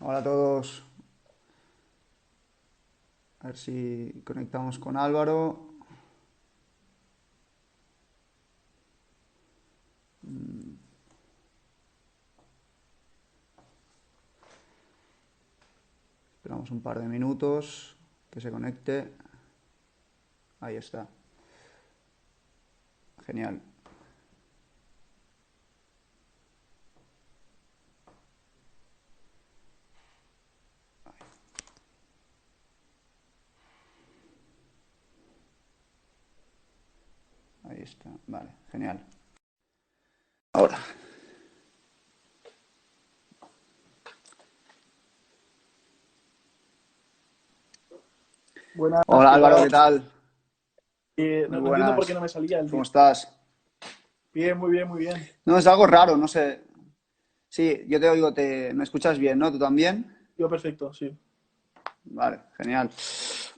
Hola a todos. A ver si conectamos con Álvaro. Esperamos un par de minutos que se conecte. Ahí está. Genial. Ahí está. Vale, genial. Ahora. Buenas, Hola ¿qué Álvaro, tal? ¿qué tal? Muy No entiendo por qué buenas. no me salía el ¿Cómo día. estás? Bien, muy bien, muy bien. No, es algo raro, no sé. Sí, yo te oigo, me escuchas bien, ¿no? ¿Tú también? Yo perfecto, sí. Vale, genial.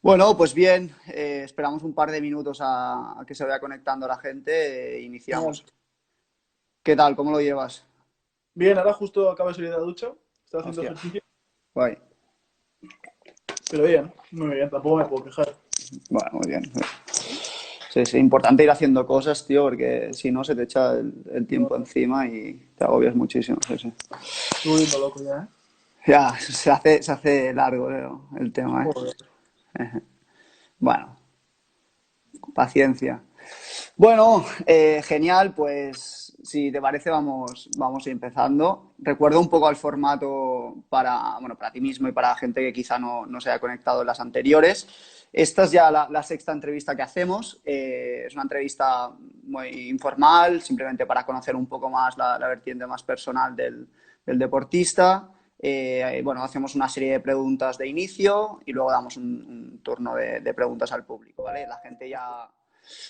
Bueno, pues bien, esperamos un par de minutos a que se vaya conectando la gente e Genial. iniciamos. ¿Qué tal? ¿Cómo lo llevas? Bien, ahora justo acabo de salir de la ducha. Estaba haciendo Hostia, ejercicio, guay. pero bien, muy bien, tampoco me puedo quejar. Bueno, muy bien. Sí, es importante ir haciendo cosas, tío, porque si no se te echa el No, tiempo no, encima y te agobias muchísimo. Sí, sí. estoy volviendo loco ya, ¿eh? Ya, se hace largo, el tema, ¿eh? Joder. Bueno, paciencia. Bueno, genial, pues si te parece vamos empezando. Recuerdo un poco el formato para ti mismo y para la gente que quizá no se haya conectado en las anteriores. Esta es ya la sexta entrevista que hacemos. Es una entrevista muy informal, simplemente para conocer un poco más la vertiente más personal del deportista. Bueno, hacemos una serie de preguntas de inicio y luego damos un turno de preguntas al público, ¿vale?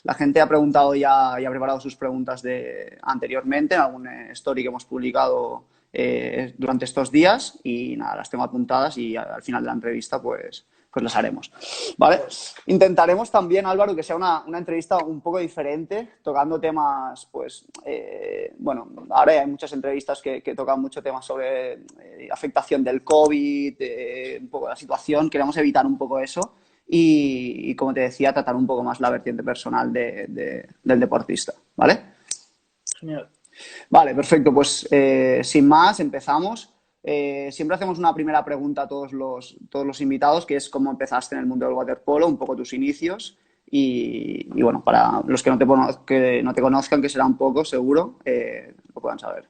La gente ha preguntado ya y ha preparado sus preguntas anteriormente en algún story que hemos publicado durante estos días y nada, las tengo apuntadas y al final de la entrevista pues las haremos. ¿Vale? Joder. Intentaremos también, Álvaro, que sea una entrevista un poco diferente, tocando temas, pues, bueno, ahora hay muchas entrevistas que tocan mucho temas sobre afectación del COVID, un poco la situación, queremos evitar un poco eso como te decía, tratar un poco más la vertiente personal del deportista, ¿vale? Genial. Vale, perfecto. Pues sin más, empezamos. Siempre hacemos una primera pregunta a todos los invitados, que es cómo empezaste en el mundo del waterpolo, un poco tus inicios. Y bueno, para los que no te conozcan, que serán pocos, seguro, lo puedan saber.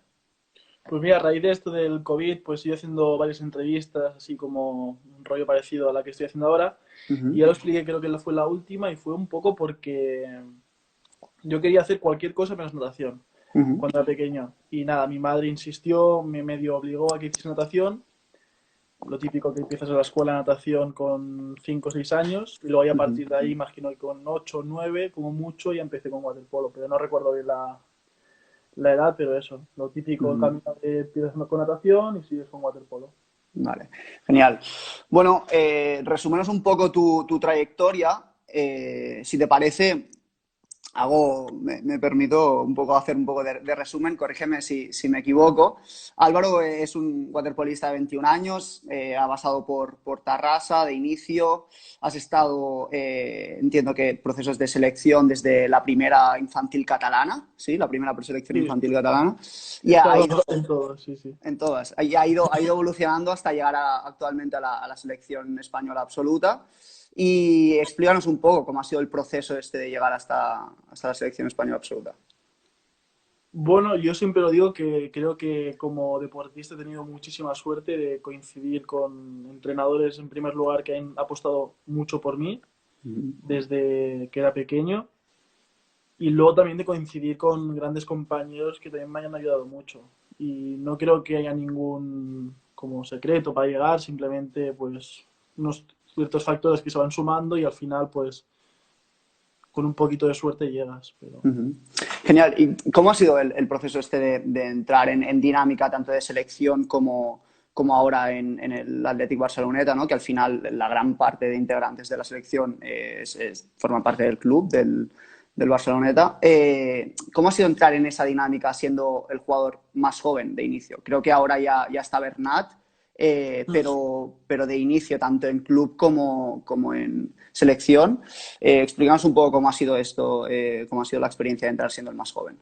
Pues mira, a raíz de esto del COVID, pues estoy haciendo varias entrevistas, así como un rollo parecido a la que estoy haciendo ahora. Y ya Ujú, lo expliqué, creo que fue la última, y fue un poco porque yo quería hacer cualquier cosa menos natación ujú, cuando era pequeño. Y nada, mi madre insistió, me medio obligó a que hiciese natación. Lo típico que empiezas en la escuela de natación con 5 o 6 años. Y luego ya a ujú, partir de ahí, imagino que con 8 o 9, como mucho, ya empecé con waterpolo. Pero no recuerdo bien la edad, pero eso. Lo típico, el ujú. camino de empiezas con natación y sigues con waterpolo. Vale, genial. Bueno, resúmenos un poco tu trayectoria. Si te parece, me permito un poco hacer un poco de resumen, corrígeme si me equivoco. Álvaro es un waterpolista de 21 años, ha pasado por Tarrasa de inicio, has estado, entiendo que procesos de selección desde la primera infantil catalana, ¿sí? La primera preselección Sí, infantil catalana, he y ha estado ido en todo, sí, sí. en todas. Y ha ido evolucionando hasta llegar actualmente a la selección española absoluta. Y explícanos un poco cómo ha sido el proceso este de llegar hasta la selección española absoluta. Bueno, yo siempre lo digo que creo que como deportista he tenido muchísima suerte de coincidir con entrenadores en primer lugar que han apostado mucho por mí desde que era pequeño y luego también de coincidir con grandes compañeros que también me hayan ayudado mucho. Y no creo que haya ningún como secreto para llegar, simplemente pues unos ciertos factores que se van sumando y al final pues con un poquito de suerte llegas, pero Ujú. Genial. ¿Y cómo ha sido el proceso este de entrar en dinámica tanto de selección como ahora en el Athletic Barceloneta, ¿no? Que al final la gran parte de integrantes de la selección forman parte del club, del Barceloneta? ¿Cómo ha sido entrar en esa dinámica siendo el jugador más joven de inicio? Creo que ahora ya está Bernat. pero de inicio, tanto en club como en selección. Explícanos un poco cómo ha sido esto, cómo ha sido la experiencia de entrar siendo el más joven.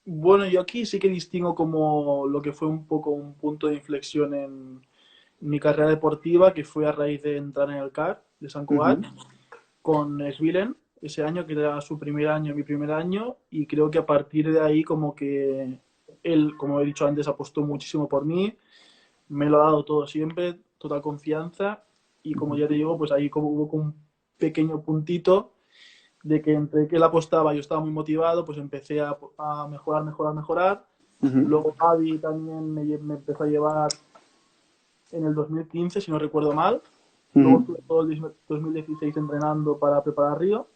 Bueno, yo aquí sí que distingo como lo que fue un poco un punto de inflexión en mi carrera deportiva, que fue a raíz de entrar en el CAR de Sant Cugat Ujú, con Svilen ese año, que era su primer año, mi primer año, y creo que a partir de ahí como que él, como he dicho antes, apostó muchísimo por mí, me lo ha dado todo siempre, total confianza, y como ujú, ya te digo, pues ahí como hubo como un pequeño puntito de que entre que él apostaba, yo estaba muy motivado, pues empecé a mejorar, mejorar, mejorar. ujú, Luego Javi también me empezó a llevar en el 2015, si no recuerdo mal. Luego ujú, estuve todo el 2016 entrenando para preparar Río,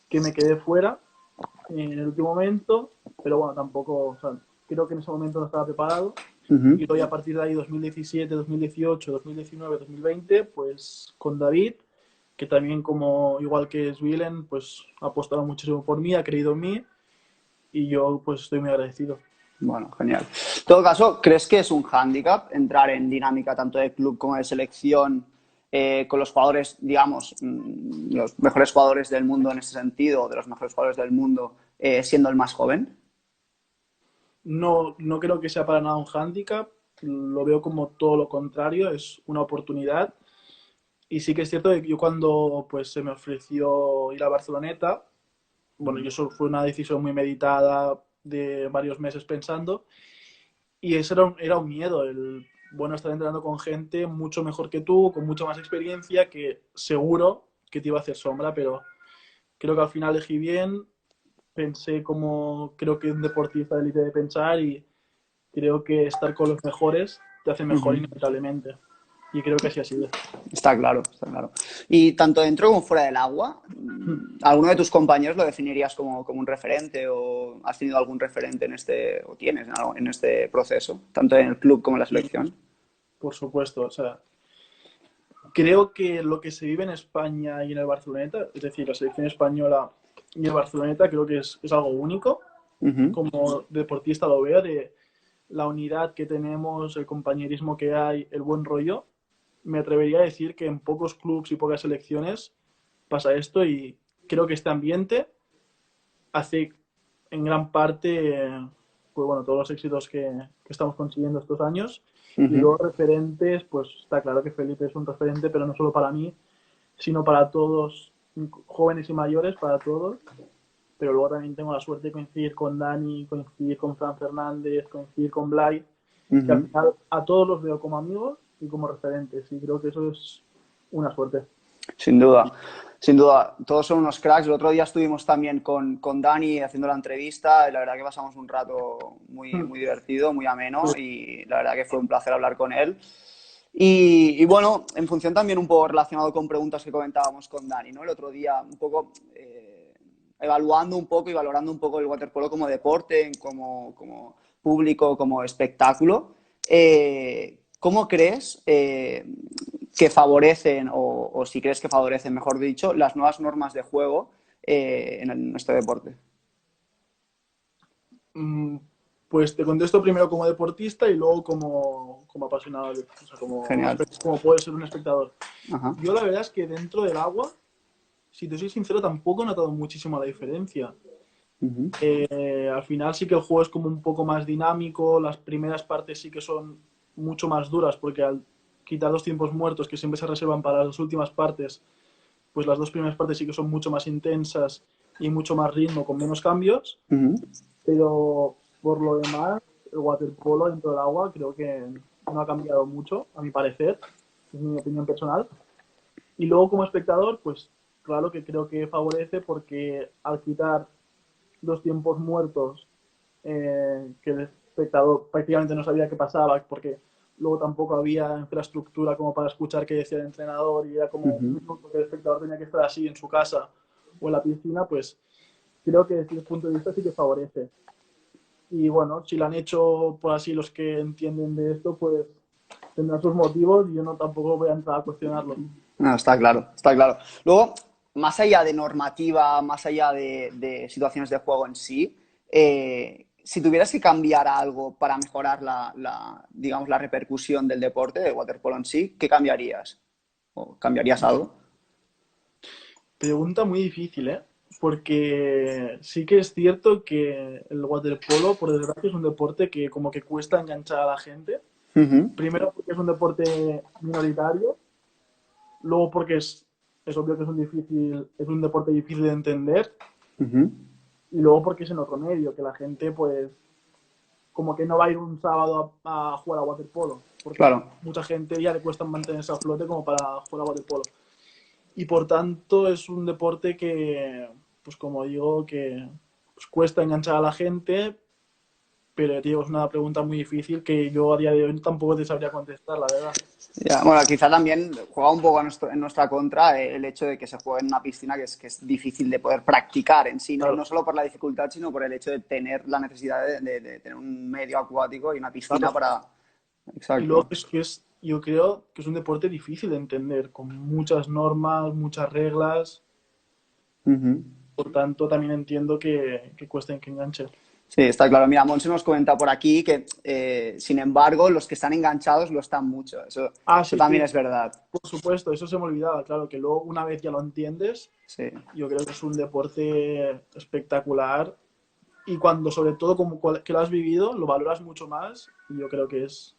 que me quedé fuera en el último momento, pero bueno, tampoco, o sea, creo que en ese momento no estaba preparado. ujú. Y luego a partir de ahí, 2017, 2018, 2019, 2020, pues con David, que también como igual que Svilen, pues ha apostado muchísimo por mí, ha creído en mí y yo pues estoy muy agradecido. Bueno, genial. En todo caso, ¿crees que es un hándicap entrar en dinámica tanto de club como de selección con los jugadores, digamos, los mejores jugadores del mundo en ese sentido, o de los mejores jugadores del mundo, siendo el más joven? No, no creo que sea para nada un hándicap, lo veo como todo lo contrario, es una oportunidad. Y sí que es cierto que yo cuando pues se me ofreció ir a Barceloneta, bueno, yo eso fue una decisión muy meditada de varios meses pensando, y eso era un miedo, el, bueno, estar entrenando con gente mucho mejor que tú, con mucha más experiencia, que seguro que te iba a hacer sombra, pero creo que al final elegí bien, pensé como creo que un deportista de élite debe pensar y creo que estar con los mejores te hace mejor Ujú. inevitablemente. Y creo que así ha sido. Está claro, está claro. Y tanto dentro como fuera del agua, ¿alguno de tus compañeros lo definirías como un referente o has tenido algún referente en este, o tienes en este proceso, tanto en el club como en la Y selección? por supuesto, o sea, creo que lo que se vive en España y en el Barceloneta, es decir, la selección española y el Barceloneta, creo que es algo único. Ujú, Como deportista lo veo, de la unidad que tenemos, el compañerismo que hay, el buen rollo. Me atrevería a decir que en pocos clubes y pocas selecciones pasa esto y creo que este ambiente hace en gran parte pues bueno, todos los éxitos que estamos consiguiendo estos años. Y ujú. luego referentes, pues está claro que Felipe es un referente, pero no solo para mí, sino para todos, jóvenes y mayores, para todos. Pero luego también tengo la suerte de coincidir con Dani, coincidir con Fran Fernández, coincidir con Blay, que al Ujú. final a todos los veo como amigos y como referentes. Y creo que eso es una suerte. Sin duda, sin duda. Todos son unos cracks. El otro día estuvimos también con Dani haciendo la entrevista y la verdad que pasamos un rato muy, muy divertido, muy ameno y la verdad que fue un placer hablar con él. Y bueno, en función también un poco relacionado con preguntas que comentábamos con Dani, ¿no? El otro día un poco evaluando un poco y valorando un poco el waterpolo como deporte, como público, como espectáculo. ¿Cómo crees que favorecen, o si crees que favorecen, mejor dicho, las nuevas normas de juego en este deporte? Mm, Pues te contesto primero como deportista y luego como apasionado, o sea, Genial. como puede ser un espectador. Ajá. Yo la verdad es que dentro del agua, si te soy sincero, tampoco he notado muchísimo la diferencia. Ujú, Al final sí que el juego es como un poco más dinámico, las primeras partes sí que son mucho más duras porque al quitar los tiempos muertos que siempre se reservan para las últimas partes, pues las dos primeras partes sí que son mucho más intensas y mucho más ritmo con menos cambios, ujú. pero por lo demás el waterpolo dentro del agua creo que no ha cambiado mucho, a mi parecer, es mi opinión personal. Y luego como espectador, pues claro que creo que favorece porque al quitar dos tiempos muertos que el espectador prácticamente no sabía qué pasaba porque luego tampoco había infraestructura como para escuchar qué decía el entrenador y era como un Ujú. minuto que el espectador tenía que estar así en su casa o en la piscina, pues creo que desde ese punto de vista sí que favorece. Y bueno, si lo han hecho por así los que entienden de esto, pues tendrán sus motivos y yo no tampoco voy a entrar a cuestionarlo. No, está claro, está claro. Luego, más allá de normativa, más allá de situaciones de juego en sí, si tuvieras que cambiar algo para mejorar digamos, la repercusión del deporte, del waterpolo en sí, ¿qué cambiarías? ¿O cambiarías algo? Pregunta muy difícil, ¿eh? Porque sí que es cierto que el waterpolo, por desgracia, es un deporte que como que cuesta enganchar a la gente. Ujú, Primero porque es un deporte minoritario, luego porque es obvio que es un deporte difícil de entender, ujú. y luego porque es en otro medio, que la gente pues como que no va a ir un sábado a jugar a waterpolo, porque Claro. mucha gente ya le cuesta mantenerse a flote como para jugar a waterpolo. Y por tanto es un deporte que, pues como digo, que pues, cuesta enganchar a la gente, pero ya te digo, es una pregunta muy difícil que yo a día de hoy tampoco te sabría contestar, la verdad. Ya, bueno, quizá también juega un poco en nuestra contra el hecho de que se juegue en una piscina que es difícil de poder practicar en sí, no, Claro, no solo por la dificultad, sino por el hecho de tener la necesidad de tener un medio acuático y una piscina claro. para... Y luego Exacto. es que yo creo que es un deporte difícil de entender, con muchas normas, muchas reglas, Ujú. por tanto también entiendo que cuesta que enganche. Sí, está claro. Mira, Monse nos comenta por aquí que, sin embargo, los que están enganchados lo están mucho. Ah, Eso sí, también sí, es verdad. por supuesto, eso se me olvidaba, claro, que luego una vez ya lo entiendes, Sí. yo creo que es un deporte espectacular y cuando sobre todo como que lo has vivido, lo valoras mucho más y yo creo que es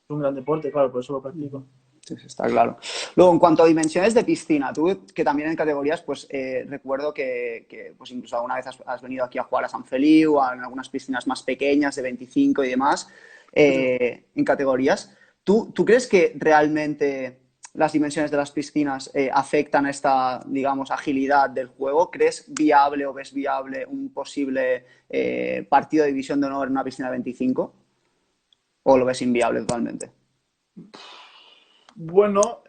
un gran deporte, claro, por eso lo practico. Sí, sí, está claro. Luego, en cuanto a dimensiones de piscina, tú que también en categorías, pues recuerdo que, pues incluso alguna vez has venido aquí a jugar a San Feliu, en algunas piscinas más pequeñas de 25 y demás, Sí, sí. en categorías. ¿Tú crees que realmente las dimensiones de las piscinas afectan a esta, digamos, agilidad del juego? ¿Crees viable o ves viable un posible partido de división de honor en una piscina de 25? ¿O lo ves inviable totalmente? Bueno,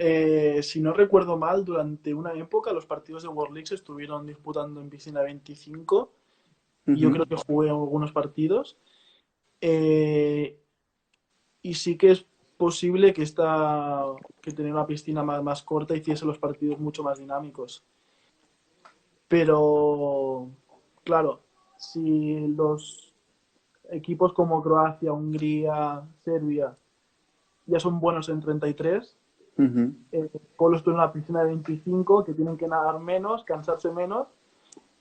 si no recuerdo mal, durante una época los partidos de World League se estuvieron disputando en piscina 25 y yo Ujú, creo que jugué algunos partidos. Eh, y sí que es posible que tener una piscina más corta hiciese los partidos mucho más dinámicos. Pero, claro, si los equipos como Croacia, Hungría, Serbia ya son buenos en 33, ujú. Polo estuvo en una piscina de 25 que tienen que nadar menos, cansarse menos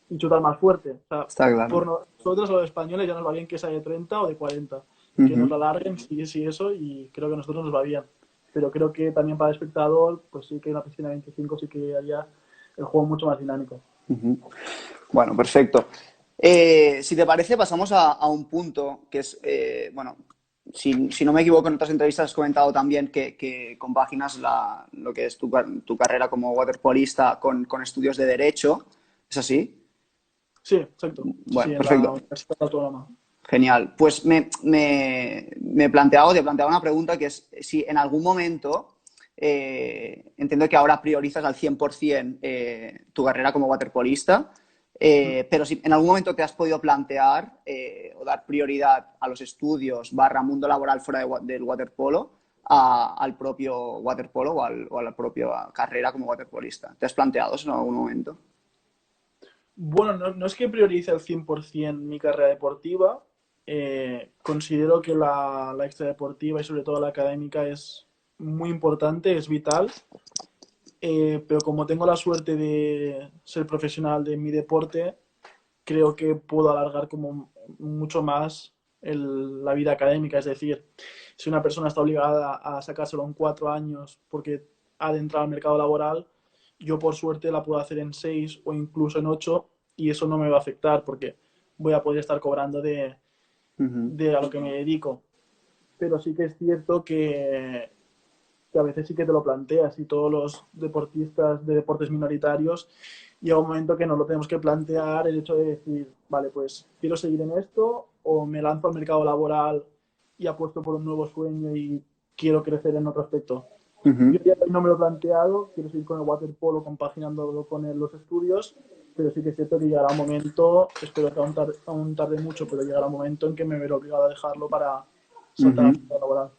y chutar más fuerte. O sea, Está claro. por nosotros los españoles ya nos va bien que sea de 30 o de 40. Que nos Ujú, la larguen, sí, sí, eso, y creo que a nosotros nos va bien. Pero creo que también para el espectador, pues sí que una piscina de 25 sí que haría el juego mucho más dinámico. ujú. Bueno, perfecto. Si te parece, pasamos a un punto que es, bueno, si no me equivoco, en otras entrevistas has comentado también que compaginas lo que es tu carrera como waterpolista con estudios de Derecho. ¿Es así? Sí, exacto. Sí, sí, Bueno, en la perfecto. Universidad Autónoma. Genial. Pues te planteaba una pregunta que es si en algún momento, entiendo que ahora priorizas al 100% tu carrera como waterpolista, pero si en algún momento te has podido plantear o dar prioridad a los estudios barra mundo laboral fuera del waterpolo al propio waterpolo o a la propia carrera como waterpolista. ¿Te has planteado eso en algún momento? Bueno, no es que priorice al 100% mi carrera deportiva. Considero que la extradeportiva y sobre todo la académica es muy importante, es vital. Pero como tengo la suerte de ser profesional de mi deporte, creo que puedo alargar como mucho más la vida académica. Es decir, si una persona está obligada a sacárselo en 4 años porque ha de entrar al mercado laboral, yo por suerte la puedo hacer en 6 o incluso en 8 y eso no me va a afectar porque voy a poder estar cobrando Ujú, de a lo que me dedico. Pero sí que es cierto que a veces sí que te lo planteas y todos los deportistas de deportes minoritarios llega un momento que nos lo tenemos que plantear el hecho de decir, vale, pues quiero seguir en esto o me lanzo al mercado laboral y apuesto por un nuevo sueño y quiero crecer en otro aspecto. Yo ujú. ya no me lo he planteado, quiero seguir con el waterpolo compaginándolo con los estudios, pero sí que es cierto que llegará un momento, espero que aún tarde mucho, pero llegará un momento en que me veré obligado a dejarlo para saltar al Ujú. mercado laboral.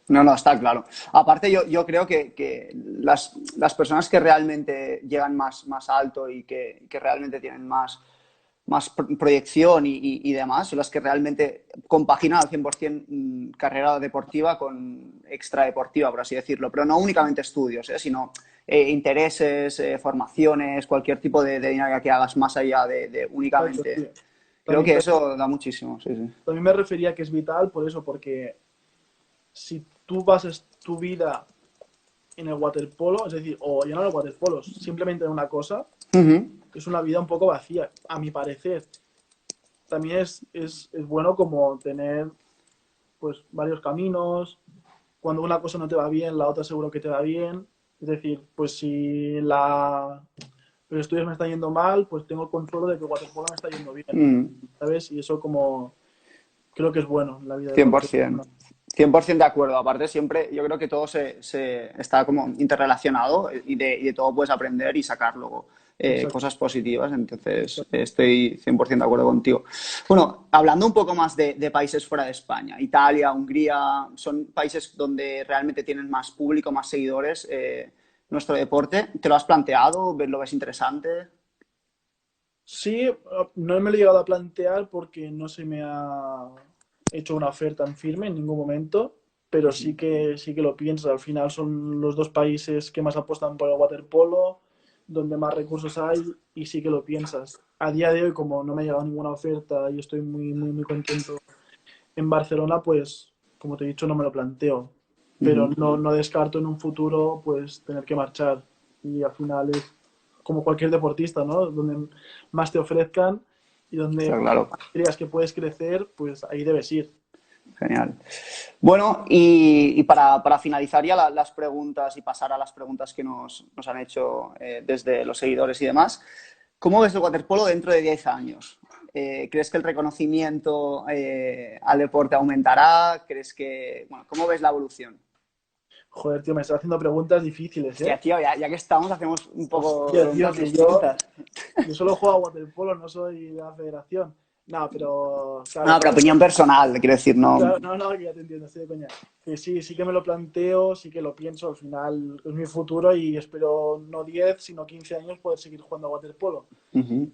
No, no, está claro. Aparte, yo creo que las personas que realmente llegan más alto y que realmente tienen más, más proyección y demás, son las que realmente compaginan al 100% carrera deportiva con extradeportiva, por así decirlo. Pero no únicamente estudios, sino intereses, formaciones, cualquier tipo de dinámica que hagas más allá de Exacto, únicamente. sí. Creo También, que eso da muchísimo, sí, sí. también me refería que es vital por eso, porque si tú basas tu vida en el waterpolo, es decir, o ya no en el waterpolo, simplemente en una cosa, Ujú. es una vida un poco vacía, a mi parecer. También es bueno como tener pues varios caminos, cuando una cosa no te va bien, la otra seguro que te va bien. Es decir, pues si los estudios me están yendo mal, pues tengo el consuelo de que el waterpolo me está yendo bien, ¿sabes? Y eso como creo que es bueno en la vida de cualquier 100%. persona. 100% de acuerdo. Aparte, siempre yo creo que todo se está como interrelacionado y de todo puedes aprender y sacar luego Exacto, cosas positivas. Entonces, exacto. estoy 100% de acuerdo contigo. Bueno, hablando un poco más de países fuera de España, Italia, Hungría, son países donde realmente tienen más público, más seguidores nuestro deporte. ¿Te lo has planteado? ¿Lo ves interesante? Sí, no me lo he llegado a plantear porque no se me ha hecho una oferta en firme en ningún momento, pero sí que lo pienso. Al final son los dos países que más apuestan por el waterpolo, donde más recursos hay, y sí que lo piensas. A día de hoy, como no me ha llegado ninguna oferta y estoy muy, muy, muy contento en Barcelona, pues, como te he dicho, no me lo planteo. Pero Ujú. no descarto en un futuro, pues, tener que marchar. Y al final es como cualquier deportista, ¿no? Donde más te ofrezcan y donde Está claro. creas que puedes crecer, pues ahí debes ir. Genial. Bueno, y para finalizar ya las preguntas y pasar a las preguntas que nos han hecho desde los seguidores y demás, ¿cómo ves el waterpolo dentro de 10 años? ¿Crees que el reconocimiento al deporte aumentará? ¿Crees que, bueno, cómo ves la evolución? Joder, tío, me estás haciendo preguntas difíciles, Hostia, ¿eh? tío, ya que estamos, hacemos un poco Hostia, tío, preguntas que yo, distintas. yo solo juego a waterpolo, no soy de la federación. No, pero claro, No, pero claro. opinión personal, quiero decir, no. Claro, no, que ya te entiendo, estoy de coña. Que sí, sí que me lo planteo, sí que lo pienso, al final es mi futuro y espero no 10 sino 15 años poder seguir jugando a waterpolo. Ujú,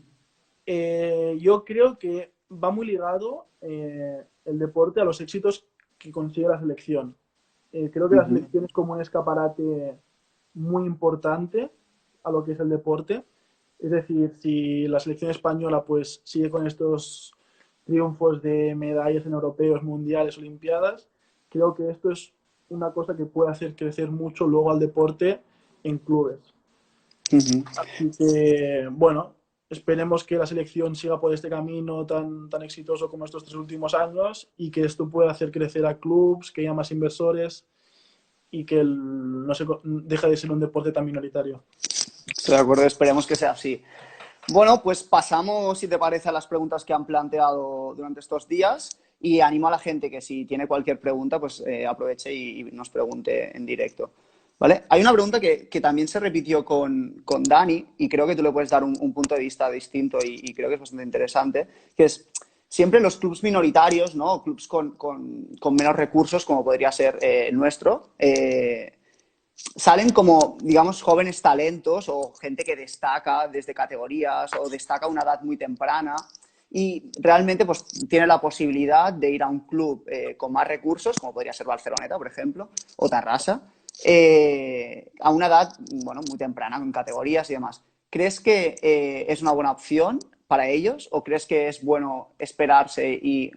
Yo creo que va muy ligado el deporte a los éxitos que consigue la selección. Creo que la ujú, selección es como un escaparate muy importante a lo que es el deporte. Es decir, si la selección española pues sigue con estos triunfos de medallas en europeos, mundiales, olimpiadas, creo que esto es una cosa que puede hacer crecer mucho luego al deporte en clubes. ujú. Así que, bueno, esperemos que la selección siga por este camino tan exitoso como estos 3 últimos años y que esto pueda hacer crecer a clubs, que haya más inversores y que no se, deje de ser un deporte tan minoritario. Estoy de acuerdo, esperemos que sea así. Bueno, pues pasamos, si te parece, a las preguntas que han planteado durante estos días y animo a la gente que si tiene cualquier pregunta, pues aproveche y nos pregunte en directo. ¿Vale? Hay una pregunta que también se repitió con Dani y creo que tú le puedes dar un punto de vista distinto y creo que es bastante interesante, que es siempre los clubs minoritarios, ¿no? Clubs con menos recursos, como podría ser el nuestro, salen como, digamos, jóvenes talentos o gente que destaca desde categorías o destaca a una edad muy temprana y realmente pues tiene la posibilidad de ir a un club con más recursos, como podría ser Barceloneta, por ejemplo, o Tarrasa, a una edad, bueno, muy temprana, con categorías y demás. ¿Crees que es una buena opción para ellos o crees que es bueno esperarse y,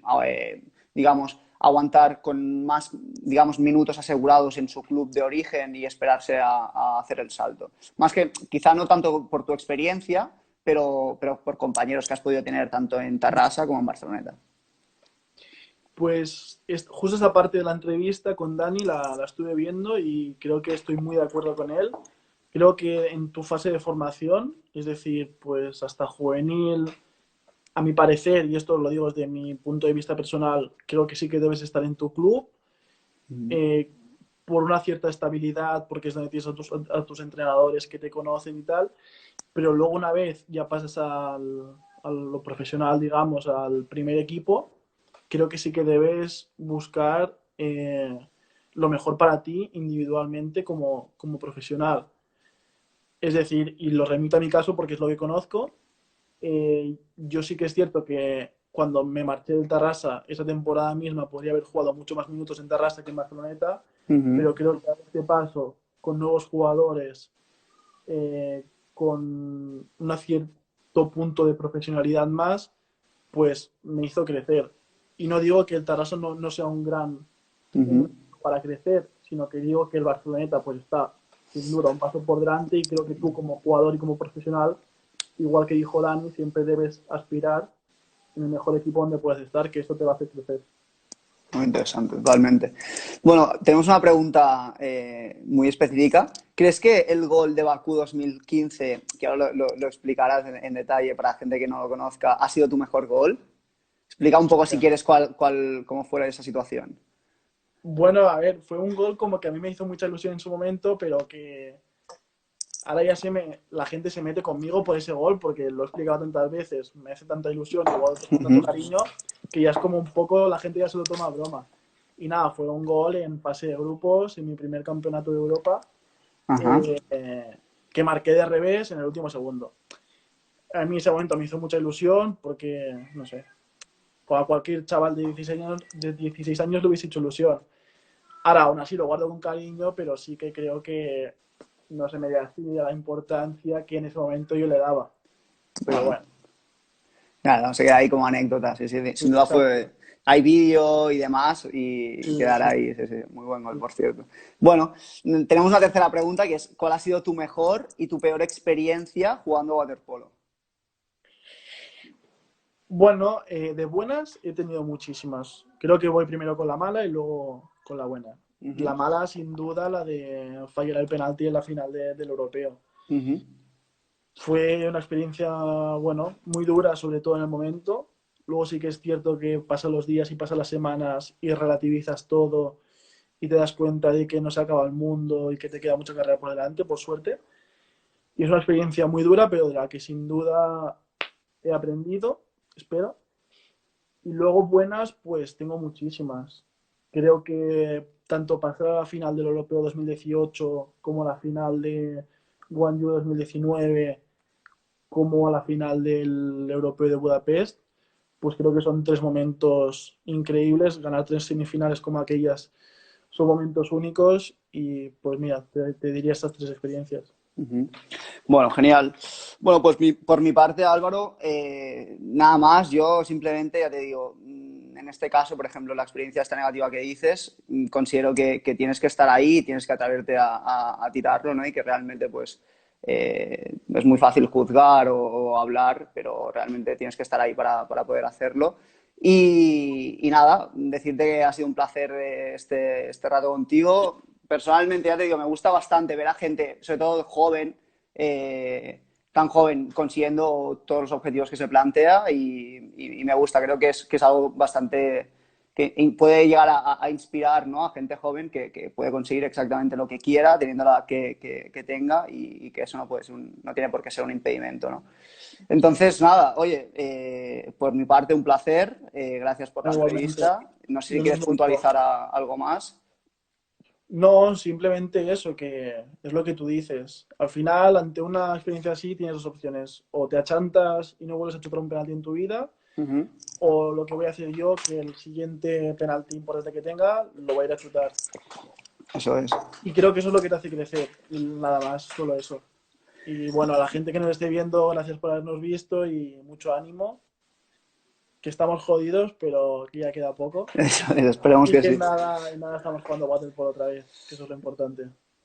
digamos, aguantar con más, digamos, minutos asegurados en su club de origen y esperarse a hacer el salto? Más que, quizá no tanto por tu experiencia, pero por compañeros que has podido tener tanto en Tarrasa como en Barceloneta. Pues justo esa parte de la entrevista con Dani la estuve viendo y creo que estoy muy de acuerdo con él. Creo que en tu fase de formación, es decir, pues hasta juvenil, a mi parecer, y esto lo digo desde mi punto de vista personal, creo que sí que debes estar en tu club eh, por una cierta estabilidad, porque es donde tienes a tus entrenadores que te conocen y tal, pero luego una vez ya pasas a lo profesional, digamos, al primer equipo, creo que sí que debes buscar lo mejor para ti individualmente como profesional. Es decir, y lo remito a mi caso porque es lo que conozco, Yo sí que es cierto que cuando me marché del Tarrasa, esa temporada misma podría haber jugado mucho más minutos en Tarrasa que en Barceloneta, Ujú. pero creo que a este paso, con nuevos jugadores, con un cierto punto de profesionalidad más, pues me hizo crecer. Y no digo que el Tarrasa no sea un Ujú. para crecer, sino que digo que el Barceloneta pues está sin duda un paso por delante y creo que tú como jugador y como profesional, igual que dijo Dani, siempre debes aspirar en el mejor equipo donde puedes estar, que esto te va a hacer crecer. Muy interesante, totalmente. Bueno, tenemos una pregunta muy específica. ¿Crees que el gol de Bakú 2015, que ahora lo explicarás en detalle para gente que no lo conozca, ha sido tu mejor gol? Explica un poco si quieres cómo fuera esa situación. Bueno, a ver, fue un gol como que a mí me hizo mucha ilusión en su momento, pero que ahora ya la gente se mete conmigo por ese gol, porque lo he explicado tantas veces, me hace tanta ilusión, igual con tanto Ujú. cariño, que ya es como un poco, la gente ya se lo toma a broma. Y nada, fue un gol en fase de grupos, en mi primer campeonato de Europa, Ajá. que marqué de revés en el último segundo. A mí ese momento me hizo mucha ilusión, porque, no sé, a cualquier chaval de 16 años le hubiese hecho ilusión. Ahora, aún así lo guardo con cariño, pero sí que creo que no se me da la importancia que en ese momento yo le daba. Pero Bueno, bueno, nada, no se queda ahí como anécdota. Sí, sí, sí, sin duda exacto. fue. Hay vídeo y demás y Sí, quedará sí, ahí. Sí, sí. Muy buen gol, por cierto. Bueno, tenemos una tercera pregunta que es: ¿cuál ha sido tu mejor y tu peor experiencia jugando waterpolo? bueno, de buenas he tenido muchísimas. Creo que voy primero con la mala y luego con la buena. La Ujú. mala, sin duda, la de fallar el penalti en la final del europeo. Ujú. Fue una experiencia, bueno, muy dura, sobre todo en el momento. Luego sí que es cierto que pasan los días y pasan las semanas y relativizas todo y te das cuenta de que no se acaba el mundo y que te queda mucha carrera por delante, por suerte. Y es una experiencia muy dura, pero de la que sin duda he aprendido, espero. Y luego buenas, pues tengo muchísimas. Creo que tanto pasar a la final del Europeo 2018 como a la final de Guangzhou 2019 como a la final del Europeo de Budapest, pues creo que son tres momentos increíbles. Ganar tres semifinales como aquellas son momentos únicos y pues mira, te diría estas tres experiencias. Ujú. Bueno, genial. Bueno, pues por mi parte, Álvaro, nada más. Yo simplemente, ya te digo, en este caso, por ejemplo, la experiencia esta negativa que dices, considero que tienes que estar ahí, tienes que atreverte a tirarlo, ¿no? Y que realmente, pues, es muy fácil juzgar o hablar, pero realmente tienes que estar ahí para poder hacerlo. Y nada, decirte que ha sido un placer este rato contigo. Personalmente, ya te digo, me gusta bastante ver a gente, sobre todo joven, tan joven, consiguiendo todos los objetivos que se plantea y me gusta, creo que es algo bastante que puede llegar a inspirar, ¿no? A gente joven que puede conseguir exactamente lo que quiera, teniendo la que tenga y que eso no puede ser no tiene por qué ser un impedimento, ¿no? Entonces, nada, oye, por mi parte un placer, gracias por la Igualmente, entrevista. No sé si lo quieres mismo digo. puntualizar algo más. No, simplemente eso, que es lo que tú dices. Al final, ante una experiencia así, tienes dos opciones. O te achantas y no vuelves a chutar un penalti en tu vida, Ujú. o lo que voy a hacer yo, que el siguiente penalti importante que tenga, lo voy a ir a chutar. Eso es. Y creo que eso es lo que te hace crecer, nada más, solo eso. Y bueno, a la gente que nos esté viendo, gracias por habernos visto y mucho ánimo, que estamos jodidos, pero que ya queda poco. Eso es, esperemos Y que que sí. nada estamos jugando Waterpolo otra vez, que eso es lo importante.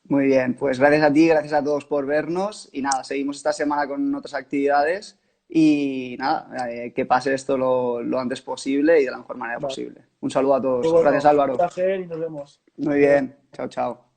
Muy bien, pues gracias a ti, gracias a todos por vernos y nada, seguimos esta semana con otras actividades y nada, que pase esto lo antes posible y de la mejor manera Vale. posible. Un saludo a Pues todos. Gracias bueno, un Álvaro. placer y nos vemos. Muy Adiós. bien, chao, chao.